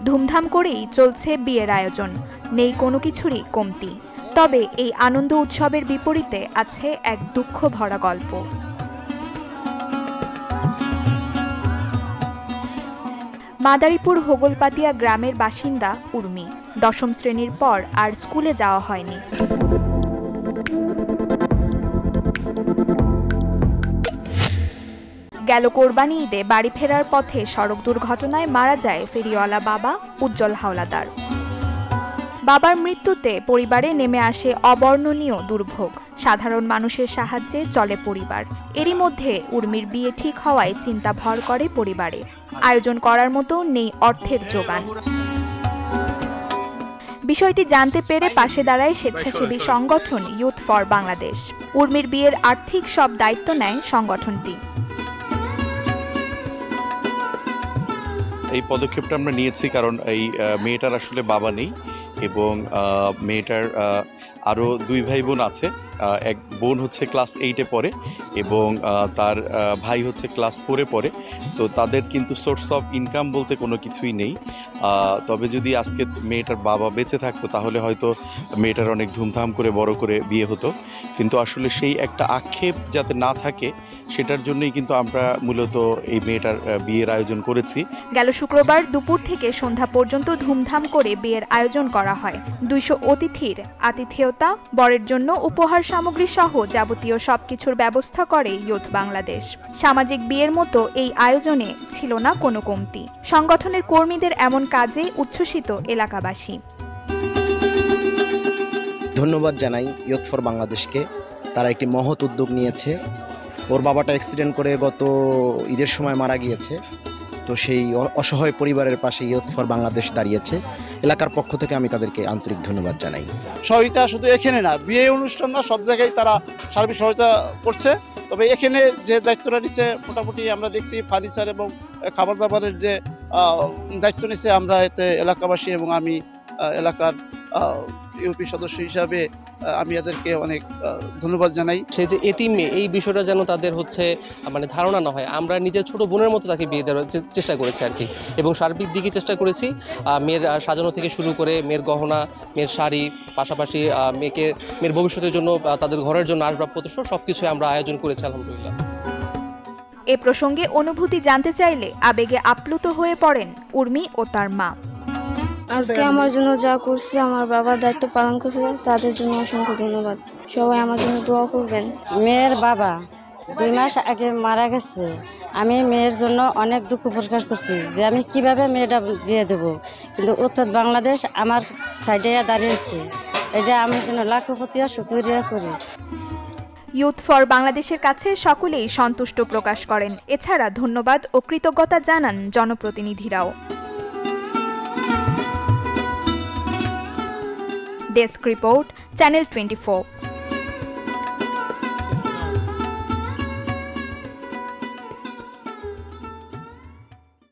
ধুমধাম করেই চলছে বিয়ের আয়োজন, নেই কোনো কিছুরই কমতি। তবে এই আনন্দ উৎসবের বিপরীতে আছে এক দুঃখ ভরা গল্প। মাদারীপুর হোগলপাতিয়া গ্রামের বাসিন্দা উর্মি। ১০ম শ্রেণীর পর আর স্কুলে যাওয়া হয়নি। গেল কোরবানি ঈদে বাড়ি ফেরার পথে সড়ক দুর্ঘটনায় মারা যায় ফেরিওয়ালা বাবা উজ্জ্বল হাওলাদার। বাবার মৃত্যুতে পরিবারে নেমে আসে অবর্ণনীয় দুর্ভোগ। সাধারণ মানুষের সাহায্যে চলে পরিবার। এরই মধ্যে উর্মির বিয়ে ঠিক হওয়ায় চিন্তা ভর করে পরিবারে। আয়োজন করার মতো নেই অর্থের জোগান। বিষয়টি জানতে পেরে পাশে দাঁড়ায় স্বেচ্ছাসেবী সংগঠন ইউথ ফর বাংলাদেশ। উর্মির বিয়ের আর্থিক সব দায়িত্ব নেয় সংগঠনটি। এই পদক্ষেপটা আমরা নিয়েছি কারণ এই মেয়েটার আসলে বাবা নেই এবং মেয়েটার আরও 2 ভাই বোন আছে। এক বোন হচ্ছে ক্লাস 8-এ পড়ে এবং তার ভাই হচ্ছে ক্লাস 4-এ পড়ে। তো তাদের কিন্তু সোর্স অফ ইনকাম বলতে কোনো কিছুই নেই। তবে যদি আজকে মেয়েটার বাবা বেঁচে থাকতো তাহলে হয়তো মেয়েটার অনেক ধুমধাম করে বড় করে বিয়ে হতো, কিন্তু আসলে সেই একটা আক্ষেপ যাতে না থাকে সেটার জন্যই কিন্তু আমরা মূলত এই মেয়েটার বিয়ের আয়োজন করেছি। গেল শুক্রবার দুপুর থেকে সন্ধ্যা পর্যন্ত ধুমধাম করে বিয়ের আয়োজন করা হয়। 200 অতিথির আতিথেয়তা, বরের জন্য উপহার সামগ্রী সহ যাবতীয় সবকিছুর ব্যবস্থা করে ইউথ বাংলাদেশ। সামাজিক বিয়ের মতো এই আয়োজনে ছিল না কোনো কমতি। সংগঠনের কর্মীদের এমন কাজে উচ্ছ্বসিত এলাকাবাসী। ধন্যবাদ জানাই ইউথ ফর বাংলাদেশকে। তারা একটি মহৎ উদ্যোগ নিয়েছে। ওর বাবাটা অ্যাক্সিডেন্ট করে গত ঈদের সময় মারা গিয়েছে। তো সেই অসহায় পরিবারের পাশে ইউথ ফর বাংলাদেশ দাঁড়িয়েছে। এলাকার পক্ষ থেকে আমি তাদেরকে আন্তরিক ধন্যবাদ জানাই। সহযোগিতা শুধু এখানে না, বিয়ে অনুষ্ঠান না, সব জায়গায় তারা সার্বিক সহায়তা করছে। তবে এখানে যে দায়িত্বটা নিচ্ছে মোটামুটি আমরা দেখছি ফার্নিচার এবং খাবার দাবারের যে দায়িত্ব নিচ্ছে, আমরা এতে এলাকাবাসী এবং আমি এলাকার ইউপি সদস্য হিসাবে আমি এদেরকে অনেক ধন্যবাদ জানাই। সে যে এতিম মেয়ে, এই বিষয়টা যেন তাদের হচ্ছে মানে ধারণা না হয়। আমরা নিজের ছোট বোনের মতো তাকে বিয়ে দেওয়ার চেষ্টা করেছি আর কি, এবং সার্বিক দিকে চেষ্টা করেছি। মেয়ের সাজানো থেকে শুরু করে মেয়ের গহনা, মেয়ের শাড়ি, পাশাপাশি মেয়ের ভবিষ্যতের জন্য তাদের ঘরের জন্য আসবাবপত্র সবকিছু আমরা আয়োজন করেছি আলহামদুলিল্লাহ। এ প্রসঙ্গে অনুভূতি জানতে চাইলে আবেগে আপ্লুত হয়ে পড়েন উর্মি ও তার মা। আজকে আমার জন্য যা করছে, আমার বাবার দায়িত্ব পালন করছে, তাদের জন্য অসংখ্য ধন্যবাদ। সবাই আমার জন্য দোয়া করবেন। মেয়ের বাবা 2 মাস আগে মারা গেছে। আমি মেয়ের জন্য অনেক দুঃখ প্রকাশ করছি যে আমি কিভাবে মেয়েটা বিয়ে দেবো, কিন্তু উত্তর বাংলাদেশ আমার সাইডে দাঁড়িয়েছে। এটা আমার জন্য লাখপতি শুকরিয়া করি। ইউথ ফর বাংলাদেশের কাছে সকলেই সন্তুষ্ট প্রকাশ করেন। এছাড়া ধন্যবাদ ও কৃতজ্ঞতা জানান জনপ্রতিনিধিরাও। Desk report, channel 24।